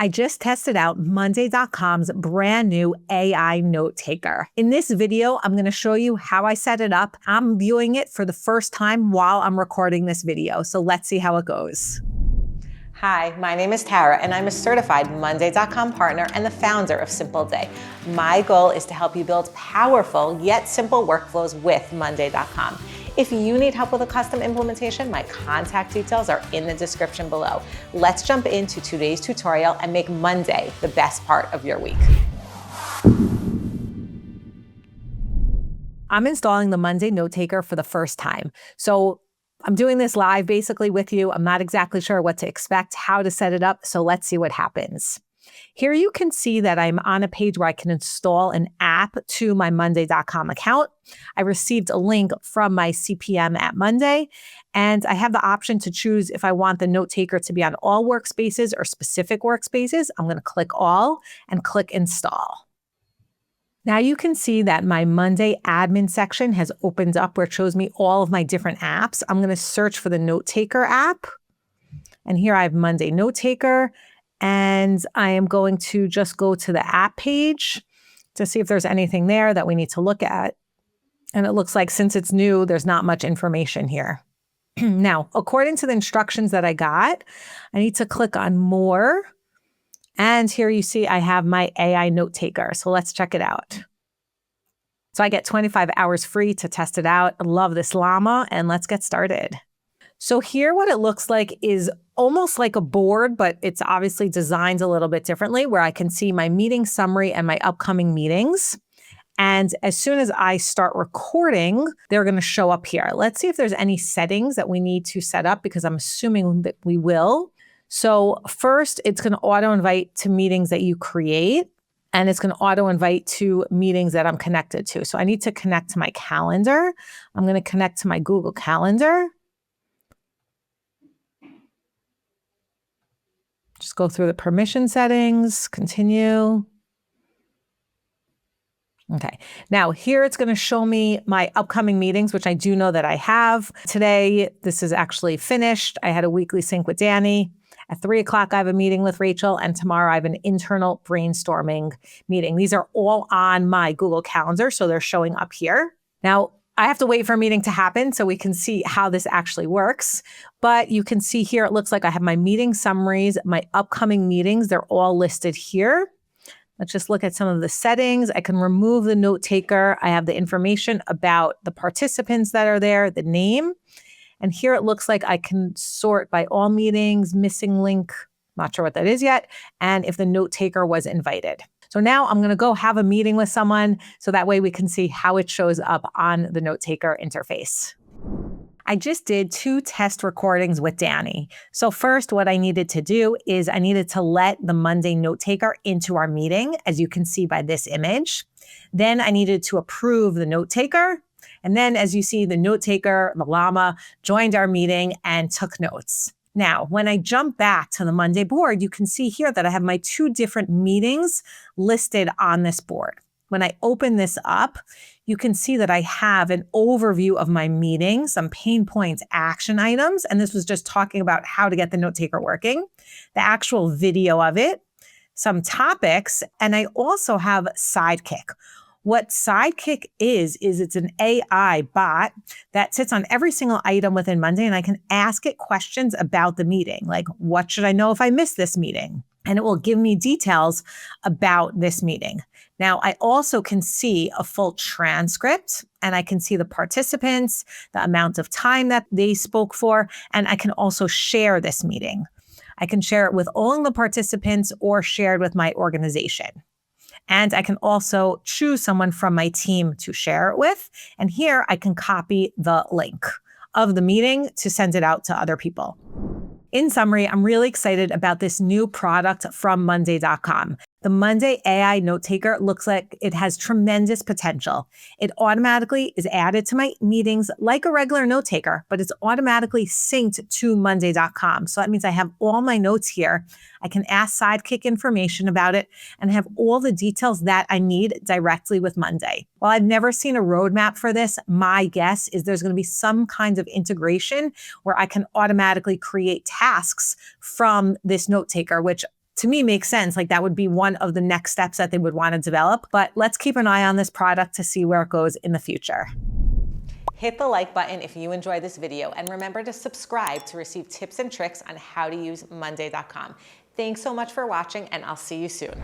I just tested out Monday.com's brand new AI Notetaker. In this video, I'm going to show you how I set it up. I'm viewing it for the first time while I'm recording this video, so let's see how it goes. Hi, my name is Tara, and I'm a certified Monday.com partner and the founder of Simple Day. My goal is to help you build powerful yet simple workflows with Monday.com. If you need help with a custom implementation, my contact details are in the description below. Let's jump into today's tutorial and make Monday the best part of your week. I'm installing the Monday Notetaker for the first time. So I'm doing this live basically with you. I'm not exactly sure what to expect, how to set it up. So let's see what happens. Here you can see that I'm on a page where I can install an app to my Monday.com account. I received a link from my CPM at Monday, and I have the option to choose if I want the note taker to be on all workspaces or specific workspaces. I'm going to click all and click install. Now you can see that my Monday admin section has opened up where it shows me all of my different apps. I'm going to search for the note taker app, and here I have Monday Notetaker. And I am going to just go to the app page to see if there's anything there that we need to look at. And it looks like since it's new, there's not much information here. Now, according to the instructions that I got, I need to click on more. And here you see I have my AI Notetaker. So let's check it out. So I get 25 hours free to test it out. I love this llama, and let's get started. So here what it looks like is almost like a board, but it's obviously designed a little bit differently where I can see my meeting summary and my upcoming meetings. And as soon as I start recording, they're going to show up here. Let's see if there's any settings that we need to set up because I'm assuming that we will. So first, it's going to auto-invite to meetings that you create, and it's going to auto-invite to meetings that I'm connected to. So I need to connect to my calendar. I'm going to connect to my Google Calendar. Just go through the permission settings, continue. Okay, now here it's going to show me my upcoming meetings, which I do know that I have. Today, this is actually finished. I had a weekly sync with Danny. At 3 o'clock, I have a meeting with Rachel, and tomorrow I have an internal brainstorming meeting. These are all on my Google Calendar, so they're showing up here. Now, I have to wait for a meeting to happen so we can see how this actually works. But you can see here, it looks like I have my meeting summaries, my upcoming meetings. They're all listed here. Let's just look at some of the settings. I can remove the note taker. I have the information about the participants that are there, the name. And here it looks like I can sort by all meetings, missing link, not sure what that is yet, and if the note taker was invited. So now I'm going to go have a meeting with someone so that way we can see how it shows up on the note taker interface. I just did 2 test recordings with Danny. So first, what I needed to do is I needed to let the Monday note taker into our meeting, as you can see by this image. Then I needed to approve the note taker. And then as you see, the note taker, the llama, joined our meeting and took notes. Now, when I jump back to the Monday board, you can see here that I have my 2 different meetings listed on this board. When I open this up, you can see that I have an overview of my meeting, some pain points, action items, and this was just talking about how to get the note taker working, the actual video of it, some topics, and I also have Sidekick. What Sidekick is it's an AI bot that sits on every single item within Monday, and I can ask it questions about the meeting, like what should I know if I miss this meeting? And it will give me details about this meeting. Now, I also can see a full transcript, and I can see the participants, the amount of time that they spoke for, and I can also share this meeting. I can share it with all the participants or share it with my organization. And I can also choose someone from my team to share it with. And here I can copy the link of the meeting to send it out to other people. In summary, I'm really excited about this new product from Monday.com. The Monday AI Notetaker looks like it has tremendous potential. It automatically is added to my meetings like a regular note taker, but it's automatically synced to Monday.com. So that means I have all my notes here. I can ask Sidekick information about it and have all the details that I need directly with Monday. While I've never seen a roadmap for this, my guess is there's going to be some kind of integration where I can automatically create tasks from this note taker, which to me makes sense. Like that would be one of the next steps that they would want to develop. But let's keep an eye on this product to see where it goes in the future. Hit the like button if you enjoyed this video, and remember to subscribe to receive tips and tricks on how to use Monday.com. Thanks so much for watching, and I'll see you soon.